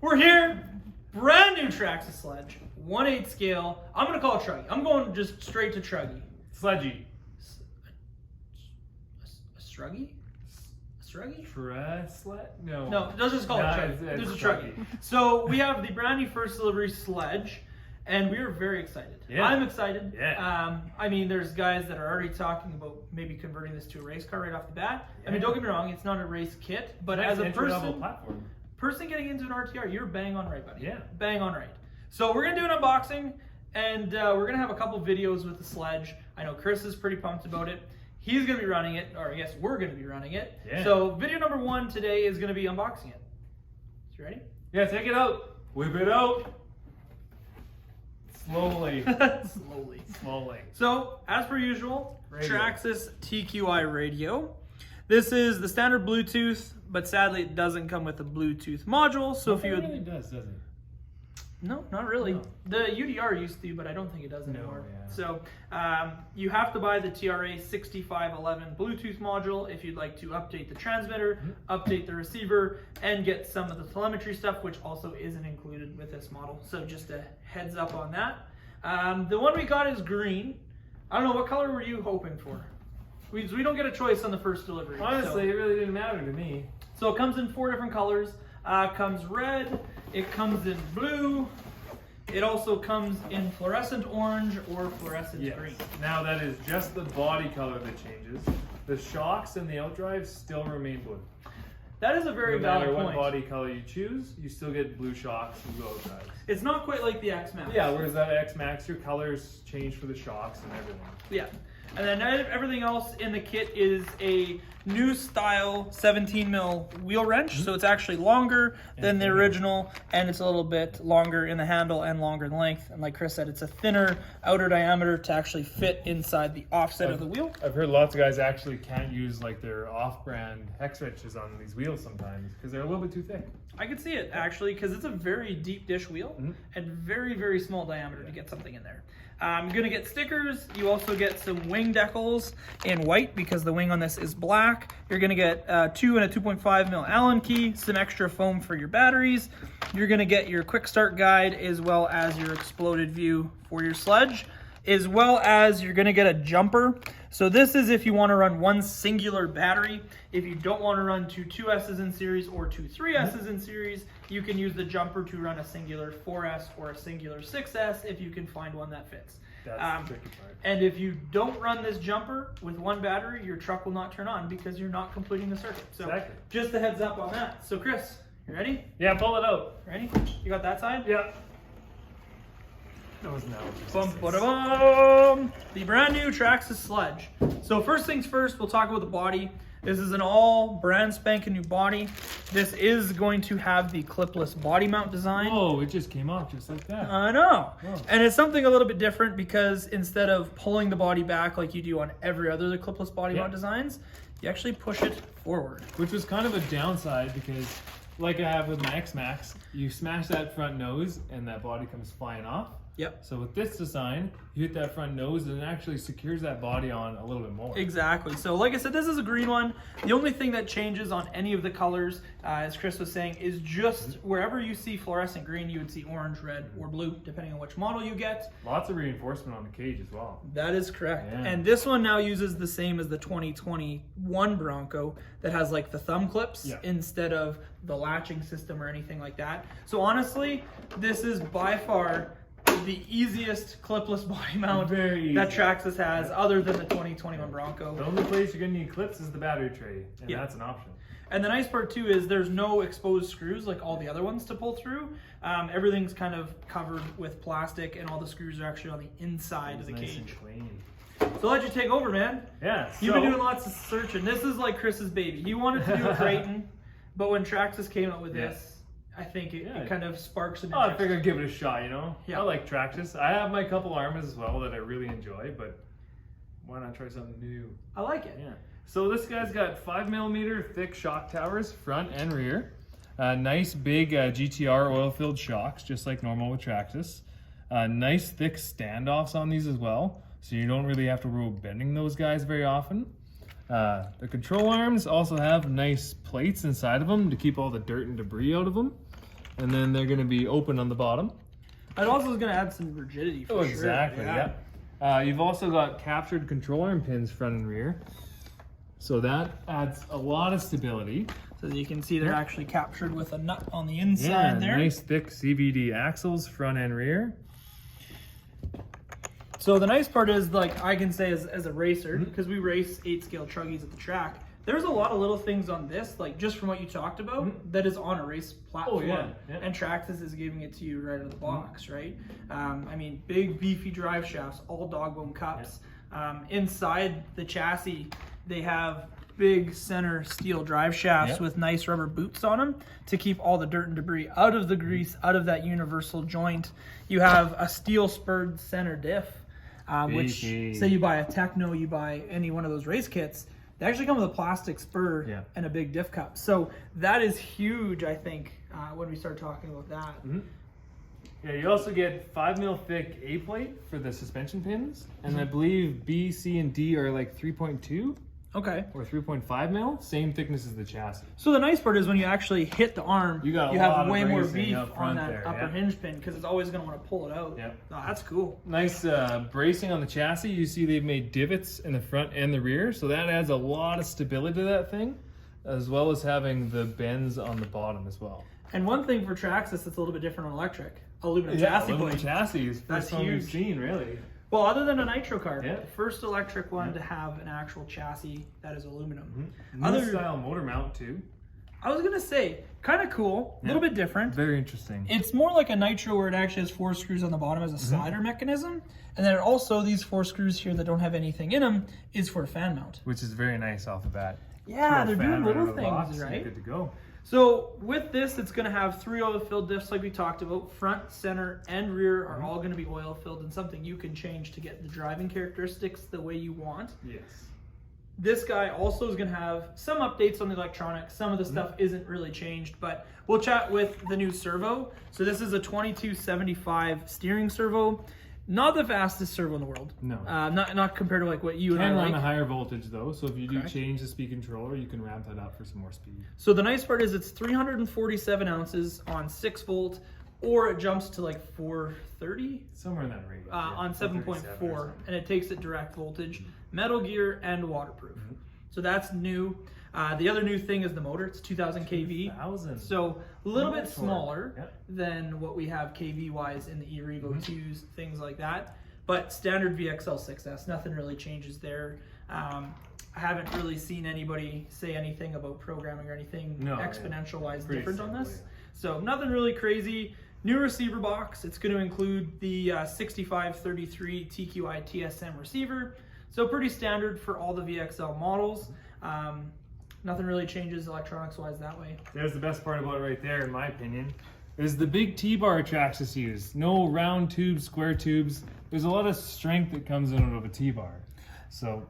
We're here, brand new Traxxas Sledge, 1/8 scale. I'm gonna call it Truggy. I'm going just straight to Truggy. Sledgy. A Struggy? A Struggy? No. No, let's just call it Truggy. There's a Truggy. So we have the brand new first delivery Sledge, and we are very excited. Yeah. I'm excited. Yeah. I mean, there's guys that are already talking about maybe converting this to a race car right off the bat. Yeah. I mean, don't get me wrong, it's not a race kit, but Nice as a platform. person getting into an RTR, you're bang on right, buddy. Yeah. Bang on right. So we're going to do an unboxing, and we're going to have a couple videos with the Sledge. I know Chris is pretty pumped about it. He's going to be running it, or I guess we're going to be running it. Yeah. So video number 1 today is going to be unboxing it. You ready? Yeah, take it out. Whip it out. Slowly. Slowly. So, as per usual, Radio. Traxxas TQI radio. This is the standard Bluetooth, but sadly it doesn't come with a Bluetooth module. So if you It really does, doesn't it? No, not really. No. The UDR used to, but I don't think it does anymore. yeah. So you have to buy the TRA 6511 Bluetooth module if you'd like to update the transmitter, update the receiver, and get some of the telemetry stuff, which also isn't included with this model. So just a heads up on that. The one we got is green. I don't know, what color were you hoping for? We don't get a choice on the first delivery. Honestly, it really didn't matter to me. So it comes in 4 different colors. Comes red, it comes in blue, it also comes in fluorescent orange or fluorescent green. Now that is just the body color that changes. The shocks and the outdrives still remain blue. That is a very No matter valid what point. body color you choose, you still get blue shocks and blue outdrives. It's not quite like the X-Max. Yeah, whereas that X-Max, your colors change for the shocks and everything. Yeah. And then everything else in the kit is a new style 17 mil wheel wrench. So it's actually longer than the original, and it's a little bit longer in the handle and longer in length. And like Chris said, it's a thinner outer diameter to actually fit inside the offset of the wheel. I've heard lots of guys actually can't use like their off-brand hex wrenches on these wheels sometimes because they're a little bit too thick. I could see it actually because it's a very deep dish wheel and very, very small diameter to get something in there. You're gonna get stickers. You also get some wing decals in white because the wing on this is black. You're gonna get 2 and a 2.5 mil Allen key, some extra foam for your batteries. You're gonna get your quick start guide as well as your exploded view for your Sledge, as well as you're gonna get a jumper. So this is if you wanna run one singular battery. If you don't wanna run two 2S's in series or two 3S's in series, you can use the jumper to run a singular 4S or a singular 6S if you can find one that fits. That's the tricky part. And if you don't run this jumper with one battery, your truck will not turn on because you're not completing the circuit. So Exactly. just a heads up on that. So Chris, you ready? Yeah, pull it out. Ready? You got that side? Yeah. That was no. Bum-ba-da-bum. The brand new Traxxas Sledge. So first things first, we'll talk about the body. This is an all brand spanking new body. This is going to have the clipless body mount design. Oh, it just came off just like that. I know. Oh. And it's something a little bit different because instead of pulling the body back like you do on every other clipless body mount designs, you actually push it forward. Which was kind of a downside because like I have with my X-Max, you smash that front nose and that body comes flying off. Yep. So with this design, you hit that front nose and it actually secures that body on a little bit more. Exactly. So like I said, this is a green one. The only thing that changes on any of the colors, as Chris was saying, is just wherever you see fluorescent green, you would see orange, red, or blue, depending on which model you get. Lots of reinforcement on the cage as well. That is correct. Yeah. And this one now uses the same as the 2021 Bronco that has like the thumb clips instead of the latching system or anything like that. So honestly, this is by far the easiest clipless body mount that Traxxas has other than the 2021 Bronco. The only place you're going to need clips is the battery tray, and that's an option. And the nice part too is there's no exposed screws like all the other ones to pull through. Everything's kind of covered with plastic and all the screws are actually on the inside of the nice cage. and clean. So I'll let you take over, man. Yeah. You've been doing lots of searching. This is like Chris's baby. He wanted to do a Creighton, but when Traxxas came out with this, I think it kind of sparks an I interest. figured I'd give it a shot, you know? Yeah. I like Traxxas. I have my couple armas as well that I really enjoy, but why not try something new? I like it. Yeah. So this guy's got 5mm thick shock towers, front and rear. Nice big GTR oil-filled shocks, just like normal with Traxxas. Nice thick standoffs on these as well, so you don't really have to roll bending those guys very often. The control arms also have nice plates inside of them to keep all the dirt and debris out of them. and then they're going to be open on the bottom. It also is going to add some rigidity for sure. Exactly, yeah. You've also got captured control arm pins front and rear. So that adds a lot of stability. So you can see they're actually captured with a nut on the inside there. Nice thick CVD axles, front and rear. So the nice part is, like I can say as a racer, because we race 8-scale Truggies at the track, there's a lot of little things on this, like just from what you talked about, that is on a race platform. And Traxxas is giving it to you right out of the box, right? I mean, big beefy drive shafts, all dog bone cups. Inside the chassis, they have big center steel drive shafts with nice rubber boots on them to keep all the dirt and debris out of the grease, out of that universal joint. You have a steel spurred center diff, which say you buy a Techno, you buy any one of those race kits, they actually come with a plastic spur and a big diff cup. So that is huge, I think, when we start talking about that. Yeah, you also get 5 mil thick A plate for the suspension pins, and I believe B, C, and D are like 3.2. Okay. Or 3.5 mil, same thickness as the chassis. So the nice part is when you actually hit the arm, you have way more beef on that there, upper hinge pin, because it's always going to want to pull it out. Oh, that's cool. Nice bracing on the chassis. You see they've made divots in the front and the rear, so that adds a lot of stability to that thing, as well as having the bends on the bottom as well. And one thing for Traxxas that's a little bit different on electric, aluminum chassis plate. Aluminum chassis is that's first one we've seen, really. Well, other than a nitro car, the first electric one to have an actual chassis that is aluminum. Other style motor mount too. I was gonna say, kind of cool, a little bit different. Very interesting. It's more like a nitro where it actually has 4 screws on the bottom as a slider mechanism, and then also these 4 screws here that don't have anything in them is for a fan mount, which is very nice off the bat. Yeah, they're doing little things, right? Good to go. So with this, it's going to have 3 oil-filled diffs like we talked about. Front, center, and rear are all going to be oil-filled, and something you can change to get the driving characteristics the way you want. Yes. This guy also is going to have some updates on the electronics. Some of the stuff isn't really changed, but we'll chat with the new servo. So this is a 2275 steering servo. Not the fastest servo in the world. No. Not compared to like what you and I like. Can run a higher voltage though, so if you do change the speed controller, you can ramp that up for some more speed. So the nice part is it's 347 ounces on 6 volt, or it jumps to like 430? Somewhere in that range. On 7.4, and it takes it direct voltage, metal gear, and waterproof. So that's new. The other new thing is the motor. It's 2000 kV. So a little bit smaller than what we have kV-wise in the e-Revo 2s, things like that. But standard VXL 6S, nothing really changes there. I haven't really seen anybody say anything about programming or anything exponential-wise different on this. So nothing really crazy. New receiver box. It's going to include the 6533 TQI TSM receiver. So pretty standard for all the VXL models. Nothing really changes electronics-wise that way. There's the best part about it right there, in my opinion, is the big T-bar Traxxas use. No round tubes, square tubes. There's a lot of strength that comes in out of a T-bar. So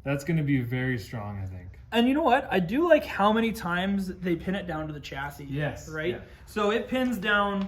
that's going to be very strong, I think. And you know what? I do like how many times they pin it down to the chassis. Yes. Right? Yeah. So it pins down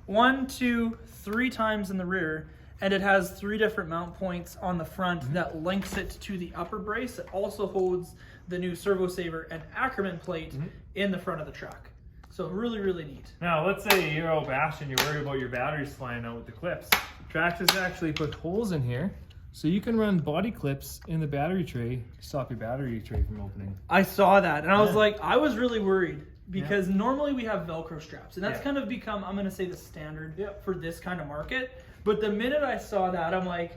1, 2, 3 times in the rear, and it has 3 different mount points on the front that links it to the upper brace. It also holds the new Servo Saver and Ackerman plate in the front of the truck. So really, really neat. Now, let's say you're all bashed and you're worried about your batteries flying out with the clips. Traxxas actually put holes in here, so you can run body clips in the battery tray to stop your battery tray from opening. I saw that, and I was like, I was really worried, because normally we have Velcro straps, and that's kind of become, I'm going to say, the standard for this kind of market. But the minute I saw that, I'm like,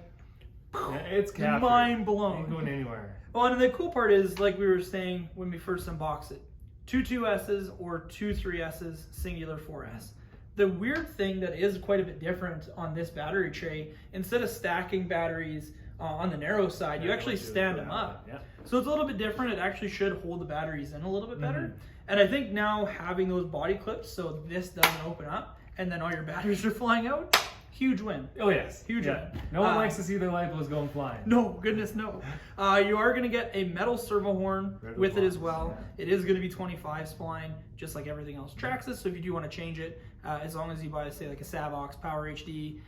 it's captured. Mind blown. Ain't going anywhere. Well, and the cool part is, like we were saying when we first unboxed it, 2 2S's or 2 3S's, singular 4S. The weird thing that is quite a bit different on this battery tray, instead of stacking batteries on the narrow side, you actually stand them up. So it's a little bit different. It actually should hold the batteries in a little bit better. And I think now having those body clips so this doesn't open up and then all your batteries are flying out, huge win. Oh yes, huge win. No one likes to see their lipos going flying. No, goodness no. You are going to get a metal servo horn with it as well. It is going to be 25 spline, just like everything else Traxxas. So if you do want to change it, as long as you buy, say, like a Savox Power HD,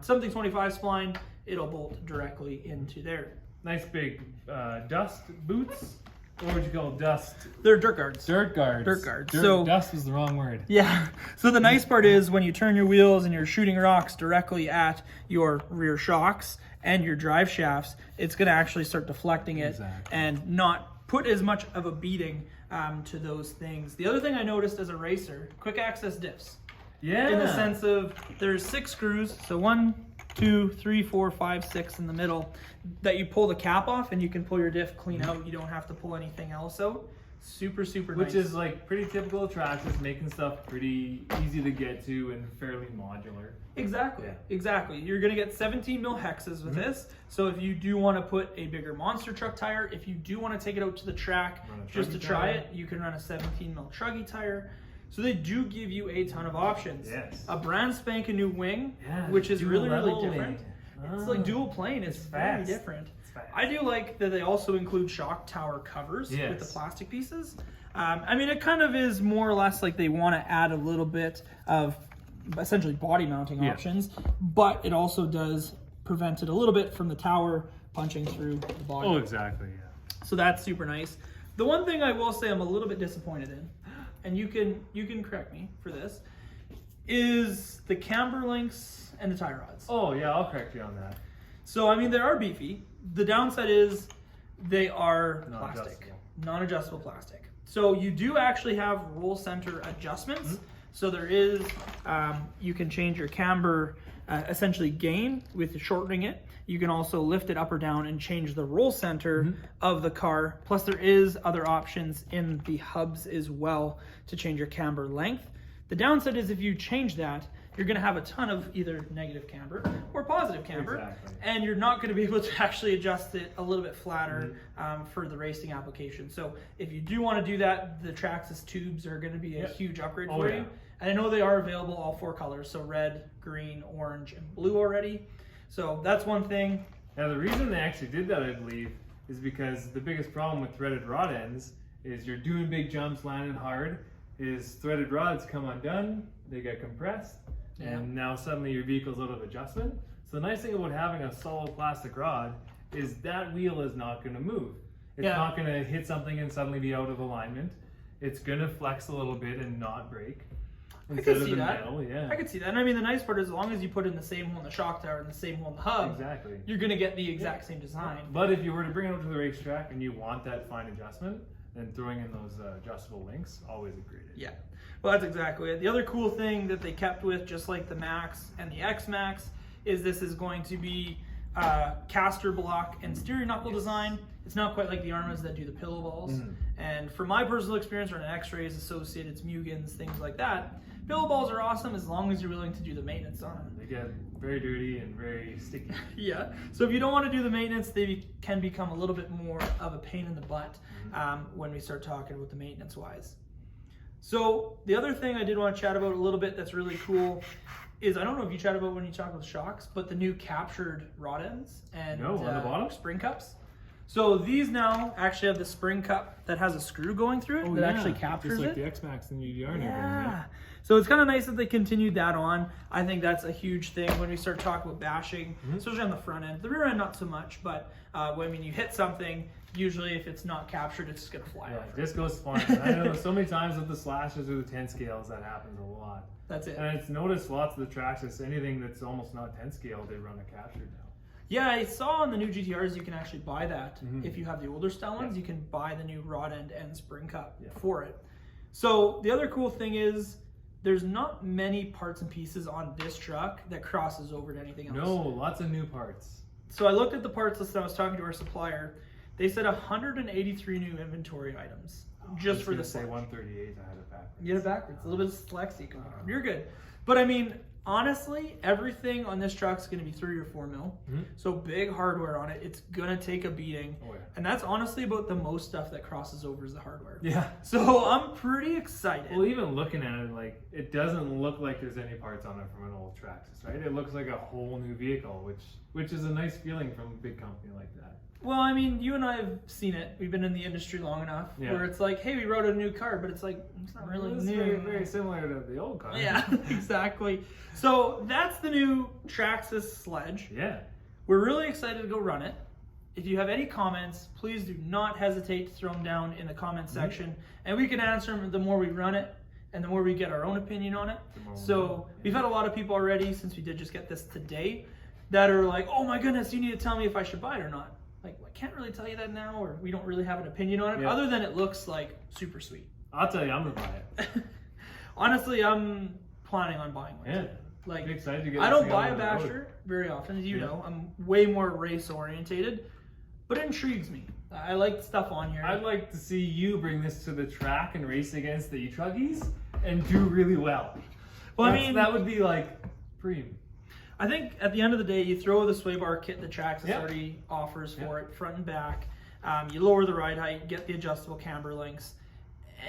something 25 spline, it'll bolt directly into there. Nice big dust boots. what would you call dust? They're dirt guards. Dirt guards. Dirt guards. Dust was the wrong word. Yeah. So the nice part is when you turn your wheels and you're shooting rocks directly at your rear shocks and your drive shafts, it's going to actually start deflecting it and not put as much of a beating to those things. The other thing I noticed as a racer, quick access diffs. Yeah. In the sense of there's 6 screws, so 1, 2, 3, 4, 5, 6 in the middle, that you pull the cap off and you can pull your diff clean out. You don't have to pull anything else out. Super, super nice. Which is like pretty typical of Traxxas, making stuff pretty easy to get to and fairly modular. Exactly, exactly. You're gonna get 17 mil hexes with this. So if you do want to put a bigger monster truck tire, if you do want to take it out to the track just to try it, you can run a 17 mil Truggy tire. So they do give you a ton of options. Yes. A brand spanking new wing, which is really, really different. It's like dual plane. It's very different. I do like that they also include shock tower covers with the plastic pieces. I mean, it kind of is more or less like they want to add a little bit of essentially body mounting options, but it also does prevent it a little bit from the tower punching through the body. Oh, exactly, yeah. So that's super nice. The one thing I will say I'm a little bit disappointed in, and you can correct me for this, is the camber links and the tie rods. Oh yeah, I'll correct you on that. So I mean, they are beefy. The downside is they are plastic, non-adjustable plastic. So you do actually have roll center adjustments. So there is, you can change your camber essentially gain with shortening it. You can also lift it up or down and change the roll center of the car. Plus there is other options in the hubs as well to change your camber length. The downside is if you change that, you're going to have a ton of either negative camber or positive camber, and you're not going to be able to actually adjust it a little bit flatter for the racing application. So if you do want to do that, the Traxxas tubes are going to be a huge upgrade for you. And I know they are available all 4 colors, so red, green, orange, and blue already. So that's one thing. Now the reason they actually did that, I believe, is because the biggest problem with threaded rod ends is you're doing big jumps, landing hard, is threaded rods come undone, they get compressed, and now suddenly your vehicle's out of adjustment. So the nice thing about having a solid plastic rod is that wheel is not going to move. It's not going to hit something and suddenly be out of alignment. It's going to flex a little bit and not break. I could see that. I could see that. And I mean, the nice part is as long as you put in the same hole in the shock tower and the same hole in the hub, you're going to get the exact same design. But if you were to bring it out to the racetrack and you want that fine adjustment, then throwing in those adjustable links, always a great idea. Yeah, well, that's exactly it. The other cool thing that they kept with, just like the Max and the X Max, is this is going to be caster block and steering knuckle design. It's not quite like the Armas that do the pillow balls. And from my personal experience, running X-rays, Associateds, Mugens, things like that, pillow balls are awesome as long as you're willing to do the maintenance on them. They get very dirty and very sticky. So if you don't want to do the maintenance, they can become a little bit more of a pain in the butt when we start talking about the maintenance wise. So the other thing I did want to chat about a little bit that's really cool is, I don't know if you chat about when you talk about shocks, but the new captured rod ends and on the bottom? Spring cups. So these now actually have the spring cup that has a screw going through it that actually captures just like it. the X-Max and UDR and everything. So it's kind of nice that they continued that on. I think that's a huge thing when we start talking about bashing, especially on the front end. The rear end, not so much, but when you hit something, usually if it's not captured, it's just going to fly off. It just goes flying. I know so many times with the slashes or the 10 scales, that happens a lot. That's it. And it's noticed lots of the Traxxas, anything that's almost not 10 scale, they run a captured now. Yeah, I saw on the new GTRs you can actually buy that. If you have the older style ones, you can buy the new rod end and spring cup for it. So the other cool thing is there's not many parts and pieces on this truck that crosses over to anything else. No, lots of new parts. So I looked at the parts list and I was talking to our supplier. They said 183 new inventory items just for the Sledge. 138, I had it backwards. You had it backwards. A little bit of dyslexia going on. You're good. But I mean, honestly, everything on this truck is going to be 3 or 4 mil. So big hardware on it. It's going to take a beating. And that's honestly about the most stuff that crosses over is the hardware. So I'm pretty excited. Well, even looking at it, like, it doesn't look like there's any parts on it from an old Traxxas, right? It looks like a whole new vehicle, which is a nice feeling from a big company like that. Well, I mean, you and I have seen it. We've been in the industry long enough where it's like, hey, we wrote a new car, but it's like, it's not really new. Very, very similar to the old car. Yeah, exactly. So that's the new Traxxas Sledge. We're really excited to go run it. if you have any comments, please do not hesitate to throw them down in the comment section, and we can answer them the more we run it and the more we get our own opinion on it. So we've had a lot of people already, since we did just get this today, that are like, oh my goodness, you need to tell me if I should buy it or not. Like, I can't really tell you that now, or we don't really have an opinion on it, other than it looks like super sweet. I'll tell you, I'm gonna buy it. Honestly, I'm planning on buying one. Yeah. Like, I'm excited to get I don't buy on a the road. basher very often, as you know. I'm way more race orientated, but it intrigues me. I like stuff on here. I'd like to see you bring this to the track and race against the Truggies and do really well. Well, I mean, that would be like premium. I think at the end of the day, you throw the sway bar kit that Traxxas already offers for it, front and back. You lower the ride height, get the adjustable camber links,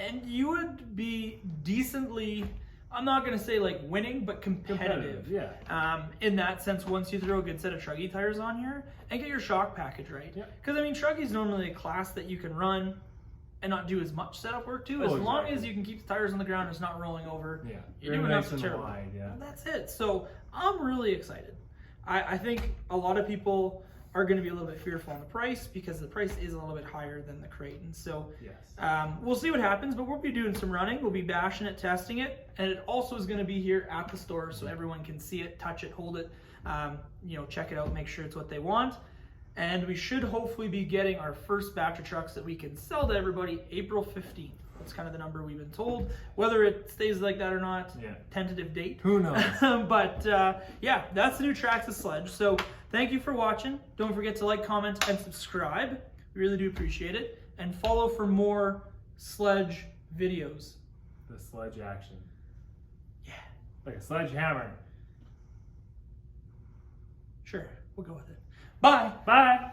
and you would be decently, I'm not going to say like winning, but competitive. In that sense, once you throw a good set of Truggy tires on here and get your shock package right. Because I mean, Truggy's normally a class that you can run and not do as much setup work to, as long as you can keep the tires on the ground and it's not rolling over. You're doing nice enough and to wide, That's it. So I'm really excited. I think a lot of people are going to be a little bit fearful on the price, because the price is a little bit higher than the Creighton. So we'll see what happens, but we'll be doing some running. We'll be bashing it, testing it, and it also is going to be here at the store so everyone can see it, touch it, hold it, you know, check it out, make sure it's what they want. And we should hopefully be getting our first batch of trucks that we can sell to everybody April 15th. That's kind of the number we've been told. Whether it stays like that or not, tentative date. Who knows? But yeah, that's the new Traxxas Sledge. So thank you for watching. Don't forget to like, comment, and subscribe. We really do appreciate it. And follow for more sledge videos. The sledge action. Yeah. Like a sledgehammer. Sure, we'll go with it. Bye. Bye.